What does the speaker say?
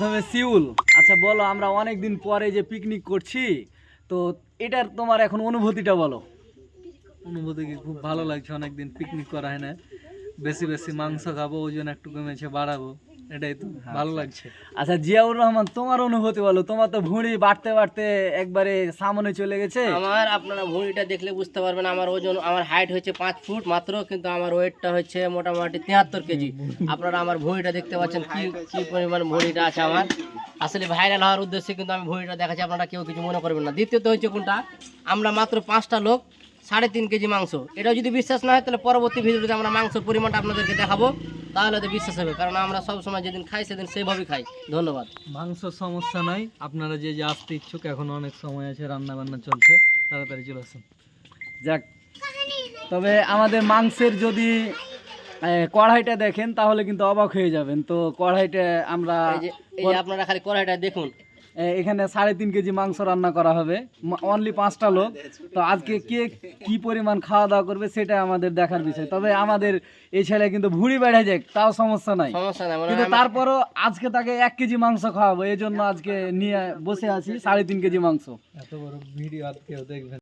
প্রথমে শিউল, আচ্ছা বলো, আমরা অনেক দিন পরে যে পিকনিক করছি, তো এটার তোমার এখন অনুভূতিটা বলো। অনুভূতি কি খুব ভালো লাগছে, অনেকদিন পিকনিক করা হয় না, বেশি বেশি মাংস খাবো, ওজন একটু কমেছে, বাড়াবো, এটাই তো ভালো লাগছে। আচ্ছা জিয়াউর রহমান, তোমার অনুভূতি বলো। তোমার তো ভুঁড়ি বাড়তে বাড়তে একবারে সামনে চলে গেছে। আমার আপনারা ভুঁড়িটা দেখলে বুঝতে পারবেন, আমার ওজন, আমার হাইট হচ্ছে 5 ফুট মাত্র, কিন্তু আমার ওয়েটটা হচ্ছে মোটামুটি 73 কেজি। আপনারা আমার ভুঁড়িটা দেখতে পাচ্ছেন, কি কি পরিমাণ ভুঁড়িটা আছে আমার। আসলে ভাইরাল হওয়ার উদ্দেশ্যে কিন্তু আমি ভুঁড়িটা দেখাচ্ছি, আপনারা কেউ কিছু মনে করবেন না। দ্বিতীয়ত হচ্ছে কোনটা, আমরা মাত্র 5টা লোক, 3.5 কেজি মাংস। এটা যদি বিশ্বাস না হয় তাহলে পরবর্তী ভিডিওতে আমরা মাংসের পরিমাণটা আপনাদেরকে দেখাবো, তাহলে তো বিশ্বাস হবে, কারণ আমরা সবসময় যেদিন খাই সেদিন সেইভাবেই খাই। ধন্যবাদ। মাংস সমস্যা নাই, আপনারা যে যে আসতে ইচ্ছুক, এখন অনেক সময় আছে, রান্না বান্না চলছে, তাড়াতাড়ি চলে আসুন। যাক, তবে আমাদের মাংসের যদি কড়াইটা দেখেন তাহলে কিন্তু অবাক হয়ে যাবেন। তো কড়াইটা আমরা এই যে আপনারা খালি কড়াইটা দেখুন, এখানে 3.5 কেজি মাংস রান্না করা হবে, অনলি 5টা লোক। তো আজকে কে কি পরিমাণ খাওয়া দাওয়া করবে সেটা আমাদের দেখার বিষয়। তবে আমাদের এই ছেলে কিন্তু ভুঁড়ি বেড়ে যায়, তাও সমস্যা নাই, সমস্যা নাই, কিন্তু তারপরও আজকে তাকে 1 কেজি মাংস খাওয়াবো, এই জন্য আজকে নিয়ে বসে আছি 3.5 কেজি মাংস। এত বড় ভিডিও আর কেউ দেখবেন।